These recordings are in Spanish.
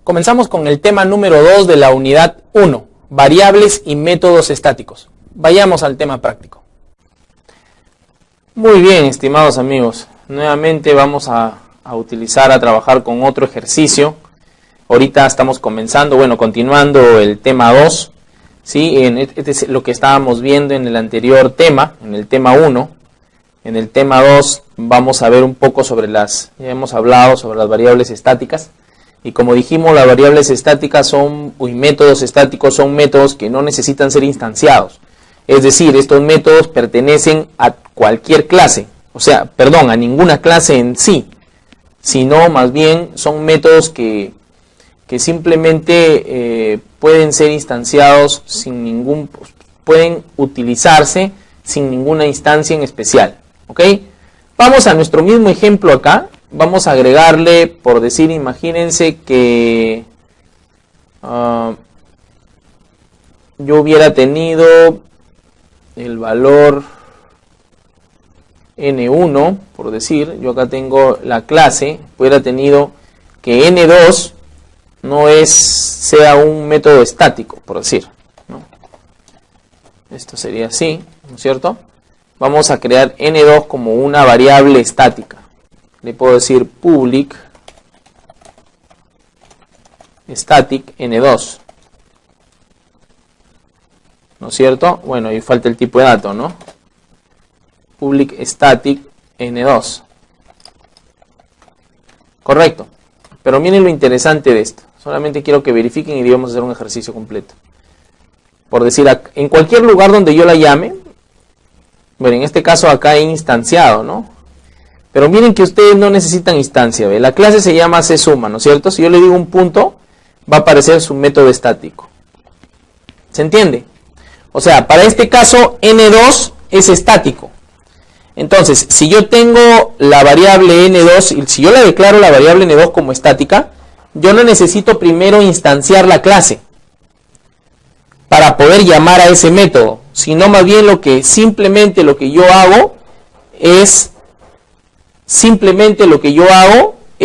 Comenzamos con el tema número 2 de la unidad 1, variables y métodos estáticos. Vayamos al tema práctico. Muy bien, estimados amigos, nuevamente vamos a trabajar con otro ejercicio. Ahorita estamos continuando el tema 2, ¿sí? Este es lo que estábamos viendo en el anterior tema, en el tema 1. En el tema 2 vamos a ver un poco sobre ya hemos hablado sobre las variables estáticas. Y como dijimos, las variables estáticas métodos estáticos son métodos que no necesitan ser instanciados. Es decir, estos métodos pertenecen a cualquier clase, a ninguna clase en sí, sino más bien son métodos que simplemente pueden ser instanciados pueden utilizarse sin ninguna instancia en especial. ¿Ok? Vamos a nuestro mismo ejemplo acá. Vamos a agregarle, por decir, imagínense que yo hubiera tenido el valor N1, por decir, yo acá tengo la clase, hubiera tenido que N2 sea un método estático, por decir, ¿no? Esto sería así, ¿no es cierto? Vamos a crear N2 como una variable estática. Le puedo decir public static N2. ¿No es cierto? Bueno, ahí falta el tipo de dato, ¿no? Public static N2. Correcto. Pero miren lo interesante de esto. Solamente quiero que verifiquen y debemos hacer un ejercicio completo. Por decir, en cualquier lugar donde yo la llame, bueno, en este caso acá he instanciado, ¿no? Pero miren que ustedes no necesitan instancia, ¿ve? La clase se llama csuma, ¿no es cierto? Si yo le digo un punto, va a aparecer su método estático. ¿Se entiende? O sea, para este caso, N2 es estático. Entonces, si yo tengo la variable N2, y si yo la declaro la variable N2 como estática, yo no necesito primero instanciar la clase para poder llamar a ese método, sino más bien lo que yo hago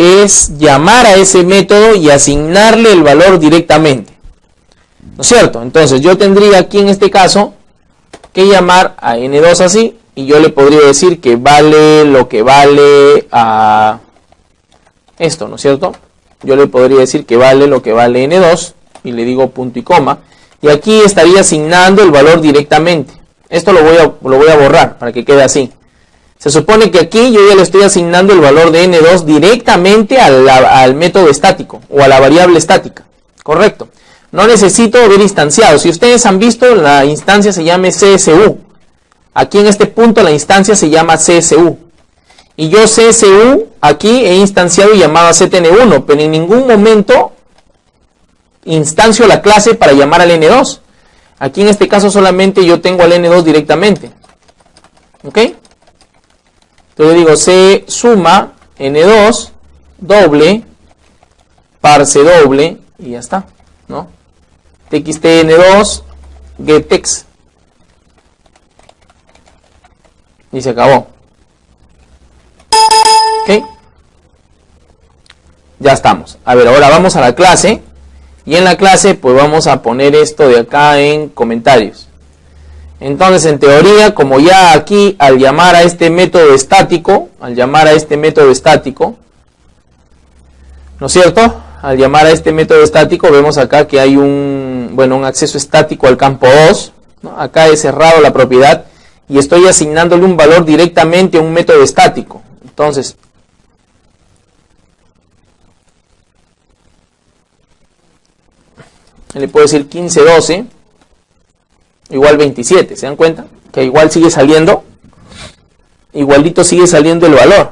es llamar a ese método y asignarle el valor directamente. ¿No es cierto? Entonces yo tendría aquí en este caso que llamar a N2 así, y yo le podría decir que vale lo que vale a esto, ¿no es cierto? Yo le podría decir que vale lo que vale N2, y le digo punto y coma, y aquí estaría asignando el valor directamente. Esto lo voy a borrar para que quede así. Se supone que aquí yo ya le estoy asignando el valor de N2 directamente al método estático o a la variable estática. Correcto. No necesito ver instanciado. Si ustedes han visto, la instancia se llama CSU. Aquí en este punto la instancia se llama CSU. Y yo CSU aquí he instanciado y llamado a CTN1, pero en ningún momento instancio la clase para llamar al N2. Aquí en este caso solamente yo tengo al N2 directamente. ¿Ok? Entonces digo csuma N2 doble parse doble y ya está, ¿no? txt N2 getText y se acabó. ¿Ok? Ya estamos. A ver, ahora vamos a la clase y en la clase pues vamos a poner esto de acá en comentarios. Entonces, en teoría, como ya aquí al llamar a este método estático, ¿no es cierto? Al llamar a este método estático, vemos acá que hay un acceso estático al campo 2, ¿no? Acá he cerrado la propiedad y estoy asignándole un valor directamente a un método estático. Entonces, le puedo decir 1512. Igual 27, ¿se dan cuenta? Que igual sigue saliendo, igualito sigue saliendo el valor.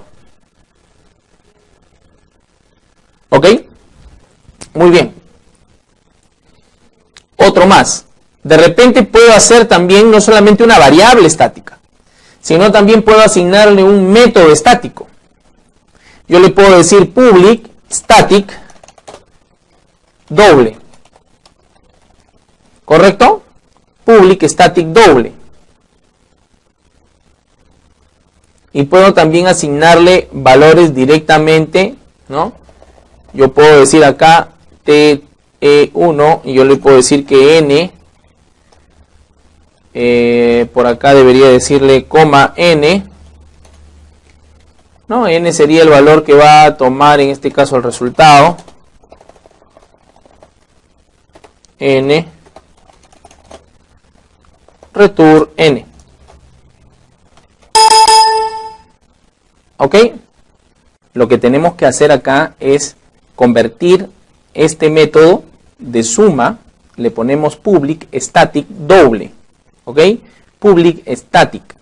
¿Ok? Muy bien. Otro más. De repente puedo hacer también no solamente una variable estática, sino también puedo asignarle un método estático. Yo le puedo decir public static doble. ¿Correcto? Public static doble. Y puedo también asignarle valores directamente, ¿no? Yo puedo decir acá TE1 y yo le puedo decir que n, por acá debería decirle coma n, ¿no? N sería el valor que va a tomar en este caso el resultado, n, return n. ¿Ok? Lo que tenemos que hacer acá es convertir este método de suma, le ponemos public static doble, ¿ok? Public static,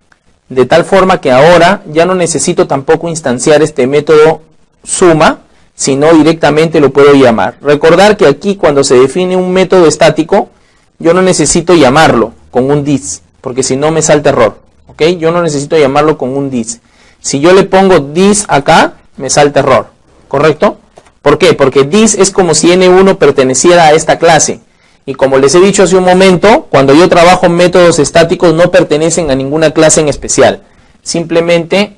de tal forma que ahora ya no necesito tampoco instanciar este método suma, sino directamente lo puedo llamar. Recordar que aquí cuando se define un método estático, yo no necesito llamarlo con un this, porque si no me salta error, ¿ok? Yo no necesito llamarlo con un this. Si yo le pongo this acá, me salta error, ¿correcto? ¿Por qué? Porque this es como si n1 perteneciera a esta clase. Y como les he dicho hace un momento, cuando yo trabajo métodos estáticos no pertenecen a ninguna clase en especial. Simplemente,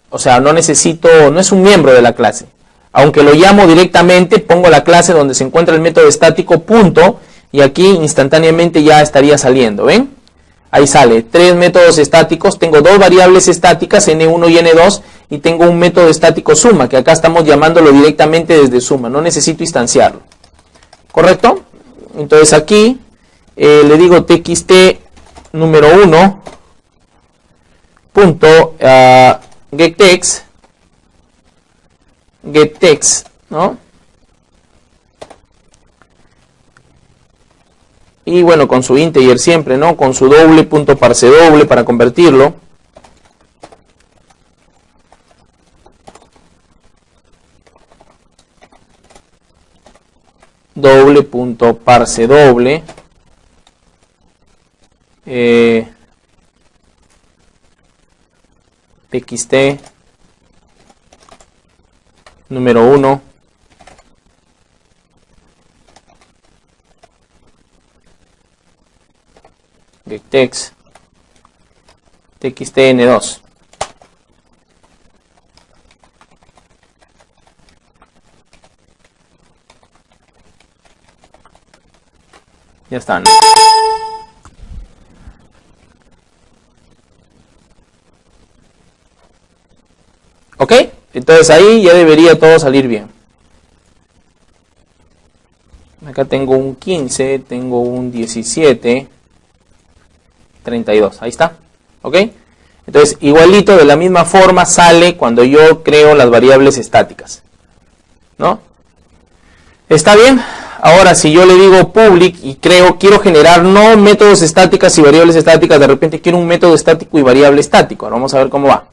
o sea, no es un miembro de la clase. Aunque lo llamo directamente, pongo la clase donde se encuentra el método estático, punto, y aquí instantáneamente ya estaría saliendo, ¿ven? Ahí sale, 3 métodos estáticos, tengo 2 variables estáticas, n1 y n2, y tengo un método estático suma, que acá estamos llamándolo directamente desde suma, no necesito instanciarlo. ¿Correcto? Entonces aquí le digo txt número 1 punto getText, ¿no? Y bueno, con su integer siempre, ¿no? Con su doble punto parse doble para convertirlo. Doble punto parse doble. Txt número 1. getText txt_n2. Ya están. ¿Ok? Entonces ahí ya debería todo salir bien. Acá tengo un 15, tengo un 17, 32. Ahí está. ¿Ok? Entonces igualito de la misma forma sale cuando yo creo las variables estáticas. ¿No? ¿Está bien? Ahora, si yo le digo public y quiero generar no métodos estáticas y variables estáticas, de repente quiero un método estático y variable estático. Ahora vamos a ver cómo va.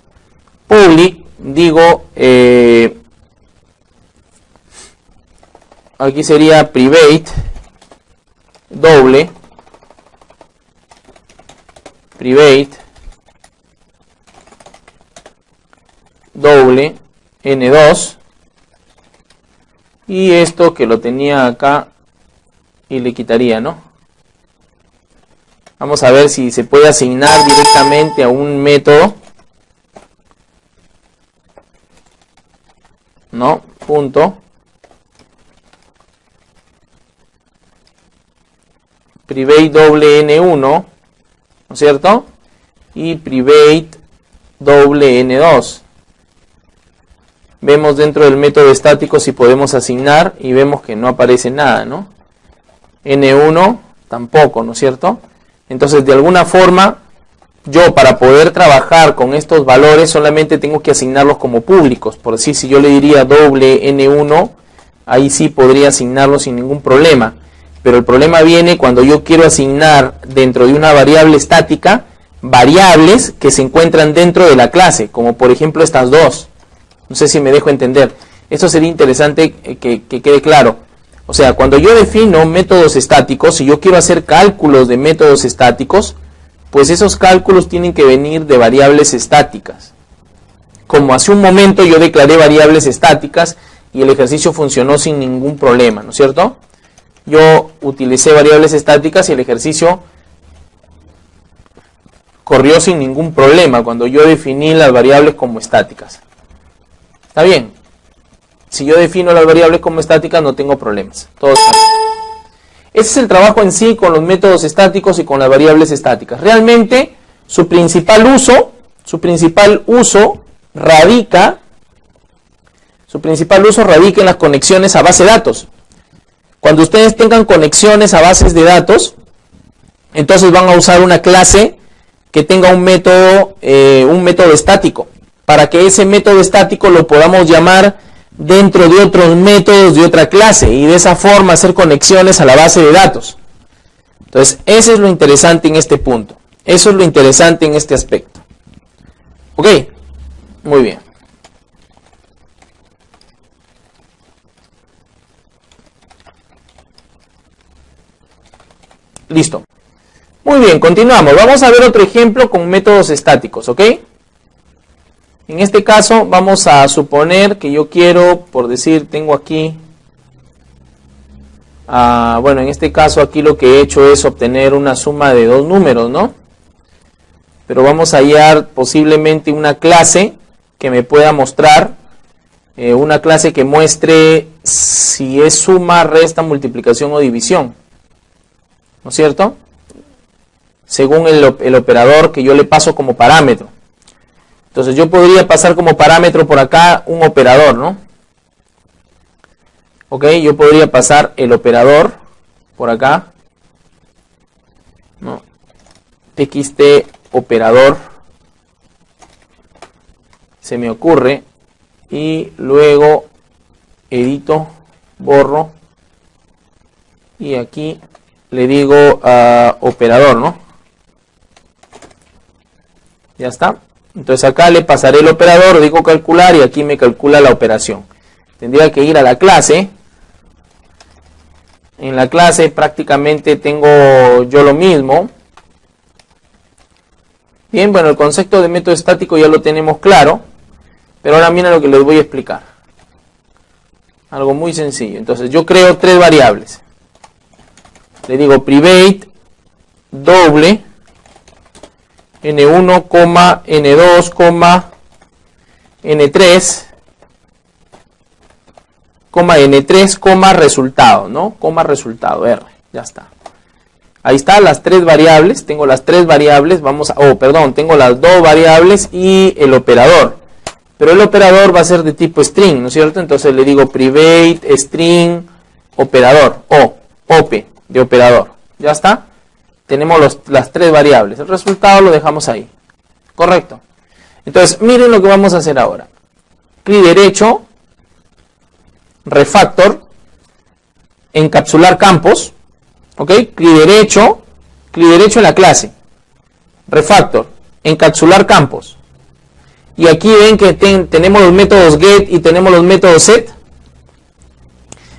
Public, digo, aquí sería private, doble, private, doble, n2. Y esto que lo tenía acá y le quitaría, ¿no? Vamos a ver si se puede asignar directamente a un método. No, punto. Private doble n1, ¿no es cierto? Y private doble n2. Vemos dentro del método estático si podemos asignar y vemos que no aparece nada, ¿no? N1 tampoco, ¿no es cierto? Entonces, de alguna forma, yo para poder trabajar con estos valores solamente tengo que asignarlos como públicos. Por decir, si yo le diría doble N1, ahí sí podría asignarlo sin ningún problema. Pero el problema viene cuando yo quiero asignar dentro de una variable estática variables que se encuentran dentro de la clase, como por ejemplo estas dos. No sé si me dejo entender. Esto sería interesante que quede claro. O sea, cuando yo defino métodos estáticos, si yo quiero hacer cálculos de métodos estáticos, pues esos cálculos tienen que venir de variables estáticas. Como hace un momento yo declaré variables estáticas y el ejercicio funcionó sin ningún problema, ¿no es cierto? Yo utilicé variables estáticas y el ejercicio corrió sin ningún problema cuando yo definí las variables como estáticas. ¿Está bien? Si yo defino las variables como estáticas, no tengo problemas. Todo está bien. Ese es el trabajo en sí con los métodos estáticos y con las variables estáticas. Realmente, su principal uso radica en las conexiones a base de datos. Cuando ustedes tengan conexiones a bases de datos, entonces van a usar una clase que tenga un método estático, para que ese método estático lo podamos llamar dentro de otros métodos de otra clase y de esa forma hacer conexiones a la base de datos. Entonces, eso es lo interesante en este punto. Eso es lo interesante en este aspecto. ¿Ok? Muy bien. Listo. Muy bien, continuamos. Vamos a ver otro ejemplo con métodos estáticos, ¿ok? En este caso vamos a suponer que yo quiero, por decir, tengo aquí, bueno, en este caso aquí lo que he hecho es obtener una suma de dos números, ¿no? Pero vamos a hallar posiblemente una clase que me pueda mostrar, una clase que muestre si es suma, resta, multiplicación o división, ¿no es cierto? Según el operador que yo le paso como parámetro. Entonces yo podría pasar como parámetro por acá un operador, ¿no? Ok, yo podría pasar el operador por acá, ¿no? txt operador, se me ocurre, y luego edito, borro, y aquí le digo operador, ¿no? Ya está. Entonces acá le pasaré el operador, digo calcular y aquí me calcula la operación. Tendría que ir a la clase. En la clase prácticamente tengo yo lo mismo. Bien, bueno, el concepto de método estático ya lo tenemos claro. Pero ahora miren lo que les voy a explicar. Algo muy sencillo. Entonces yo creo tres variables. Le digo private doble n1, n2, n3, n3, resultado, ¿no? Resultado, R, ya está. Ahí están las tres variables, tengo las tres variables, tengo las dos variables y el operador. Pero el operador va a ser de tipo string, ¿no es cierto? Entonces le digo private string operador, op, de operador, ya está. Tenemos las tres variables. El resultado lo dejamos ahí. Correcto. Entonces, miren lo que vamos a hacer ahora. Clic derecho, refactor, encapsular campos. ¿Ok? Clic derecho en la clase. Refactor, encapsular campos. Y aquí ven que tenemos los métodos get y tenemos los métodos set.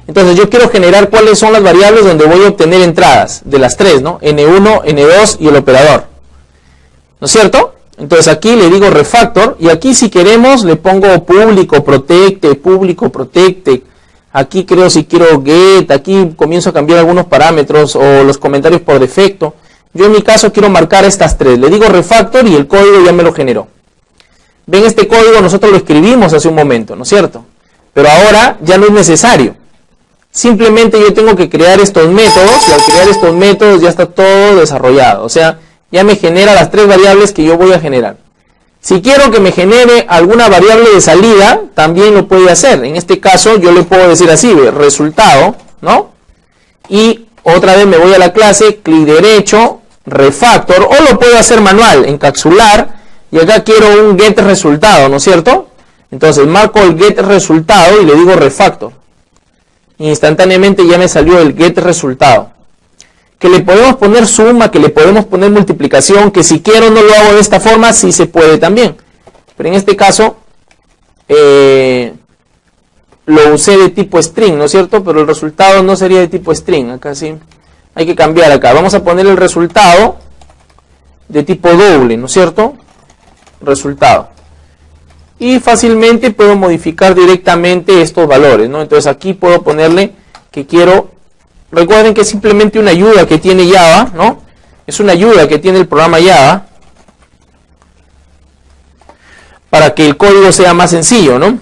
Entonces yo quiero generar cuáles son las variables donde voy a obtener entradas, de las tres, ¿no? N1, N2 y el operador, ¿no es cierto? Entonces aquí le digo refactor y aquí si queremos le pongo público, protecte, aquí creo si quiero get, aquí comienzo a cambiar algunos parámetros o los comentarios por defecto. Yo en mi caso quiero marcar estas tres, le digo refactor y el código ya me lo generó. Ven, este código nosotros lo escribimos hace un momento, ¿no es cierto? Pero ahora ya no es necesario. Simplemente yo tengo que crear estos métodos y al crear estos métodos ya está todo desarrollado. O sea, ya me genera las tres variables que yo voy a generar. Si quiero que me genere alguna variable de salida, también lo puede hacer. En este caso yo le puedo decir así, resultado, ¿no? Y otra vez me voy a la clase, clic derecho, refactor, o lo puedo hacer manual, encapsular, y acá quiero un get resultado, ¿no es cierto? Entonces marco el get resultado y le digo refactor. Instantáneamente ya me salió el get resultado. Que le podemos poner suma, que le podemos poner multiplicación, que si quiero no lo hago de esta forma, sí se puede también. Pero en este caso lo usé de tipo string, ¿no es cierto? Pero el resultado no sería de tipo string. Acá sí hay que cambiar acá. Vamos a poner el resultado de tipo doble, ¿no es cierto? Resultado. Y fácilmente puedo modificar directamente estos valores, ¿no? Entonces aquí puedo ponerle que quiero, recuerden que es simplemente una ayuda que tiene Java, ¿no? Es una ayuda que tiene el programa Java para que el código sea más sencillo, ¿no?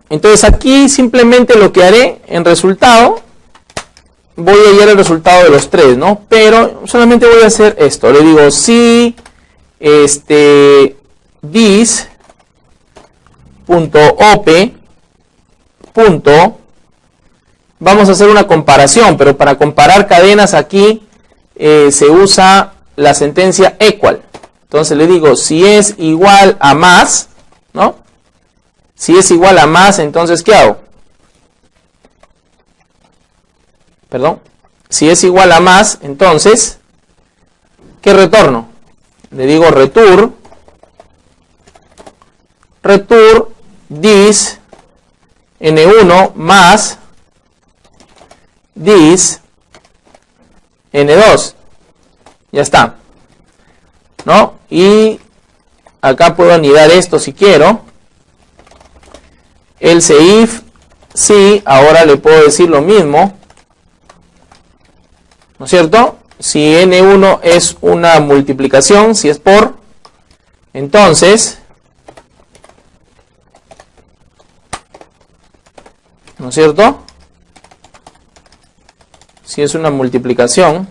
Entonces aquí simplemente lo que haré en resultado, voy a hallar el resultado de los tres, ¿no? Pero solamente voy a hacer esto. Le digo si this punto op punto, vamos a hacer una comparación, pero para comparar cadenas aquí se usa la sentencia equal. Entonces le digo si es igual a más, ¿no? Si es igual a más, entonces ¿qué hago? Perdón. Si es igual a más, entonces ¿qué retorno? Le digo return this n1 más this n2. Ya está, ¿no? Y acá puedo anidar esto si quiero. Else if, sí, ahora le puedo decir lo mismo, ¿no es cierto? Si n1 es una multiplicación, si es por, entonces, ¿no es cierto? Si es una multiplicación,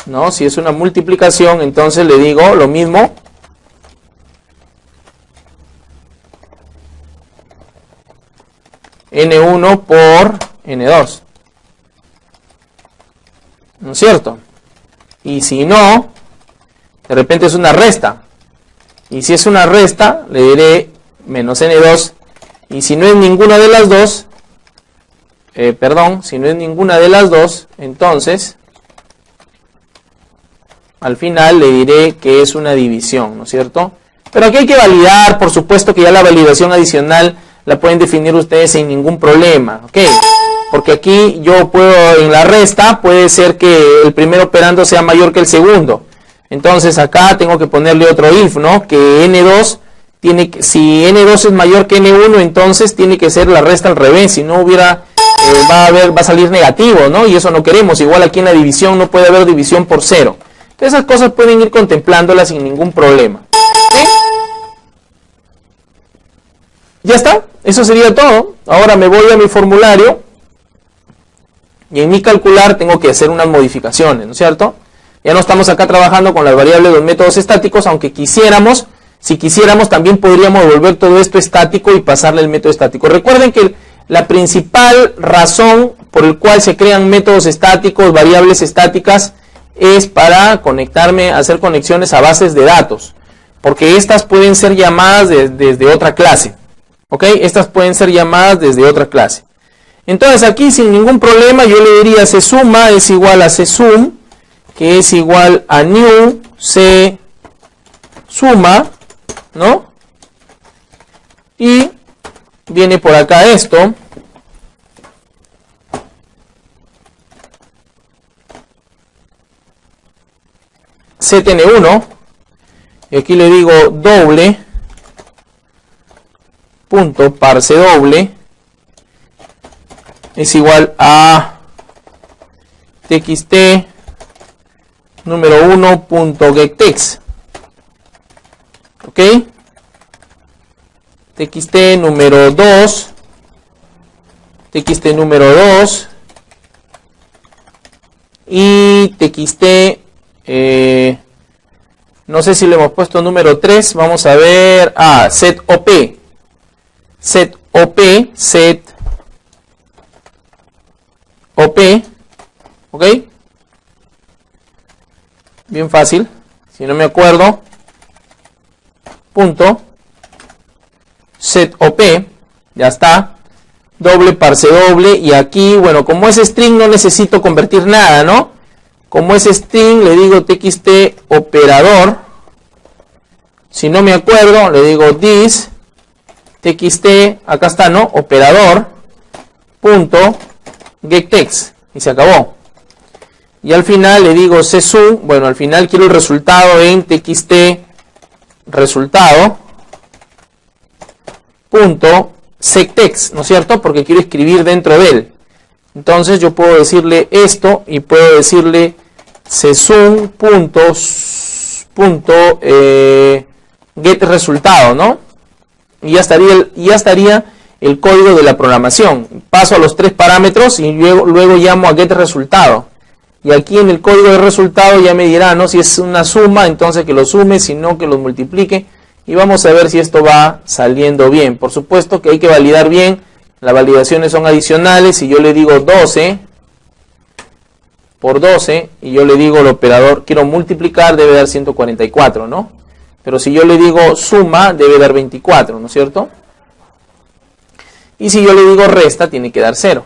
¿no? Si es una multiplicación, entonces le digo lo mismo. N1 por N2. ¿No es cierto? Y si no, de repente es una resta. Y si es una resta, le diré menos N2. Y si no es ninguna de las dos, si no es ninguna de las dos, entonces al final le diré que es una división, ¿no es cierto? Pero aquí hay que validar, por supuesto que ya la validación adicional la pueden definir ustedes sin ningún problema, ¿ok? Porque aquí yo puedo, en la resta, puede ser que el primer operando sea mayor que el segundo. Entonces acá tengo que ponerle otro if, ¿no? Que N2 tiene que, si N2 es mayor que N1, entonces tiene que ser la resta al revés, si no hubiera, va a salir negativo, ¿no? Y eso no queremos, igual aquí en la división no puede haber división por 0. Entonces esas cosas pueden ir contemplándolas sin ningún problema. ¿Sí? Ya está, eso sería todo. Ahora me voy a mi formulario y en mi calcular tengo que hacer unas modificaciones, ¿no es cierto? Ya no estamos acá trabajando con las variables de los métodos estáticos, aunque quisiéramos, si quisiéramos también podríamos volver todo esto estático y pasarle el método estático. Recuerden que la principal razón por el cual se crean métodos estáticos, variables estáticas, es para conectarme, hacer conexiones a bases de datos, porque estas pueden ser llamadas desde otra clase. ¿Ok? Estas pueden ser llamadas desde otra clase. Entonces aquí sin ningún problema yo le diría csuma es igual a csum, que es igual a new c suma, ¿no? Y viene por acá esto. ctn1, y aquí le digo doble punto parse doble es igual a txt número 1 punto getText, ok, txt número 2 y txt no sé si le hemos puesto número 3, vamos a ver, set op, ok, bien fácil, si no me acuerdo, punto, set op, ya está, doble parse doble, y aquí, bueno, como es string no necesito convertir nada, ¿no? Como es string le digo txt operador, si no me acuerdo le digo this, txt, acá está, ¿no? Operador, punto, getText, y se acabó. Y al final le digo csum, bueno, al final quiero el resultado en txt resultado, punto, sectext, ¿no es cierto? Porque quiero escribir dentro de él. Entonces yo puedo decirle esto y puedo decirle csum punto get resultado, ¿no? y ya estaría el código de la programación. Paso a los 3 parámetros y luego llamo a getResultado. Y aquí en el código de resultado ya me dirá, ¿no? Si es una suma, entonces que lo sume, si no, que lo multiplique. Y vamos a ver si esto va saliendo bien. Por supuesto que hay que validar bien. Las validaciones son adicionales. Si yo le digo 12 por 12 y yo le digo al operador, quiero multiplicar, debe dar 144, ¿no? Pero si yo le digo suma, debe dar 24, ¿no es cierto? Y si yo le digo resta, tiene que dar 0.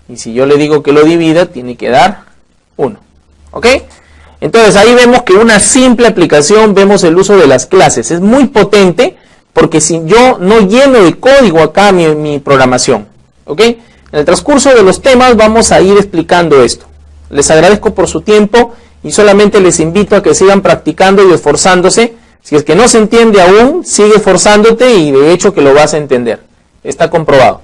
Y si yo le digo que lo divida, tiene que dar 1. ¿Ok? Entonces ahí vemos que una simple aplicación, vemos el uso de las clases. Es muy potente porque si yo no lleno de código acá mi programación. ¿Ok? En el transcurso de los temas vamos a ir explicando esto. Les agradezco por su tiempo y solamente les invito a que sigan practicando y esforzándose. Si es que no se entiende aún, sigue esforzándote y de hecho que lo vas a entender. Está comprobado.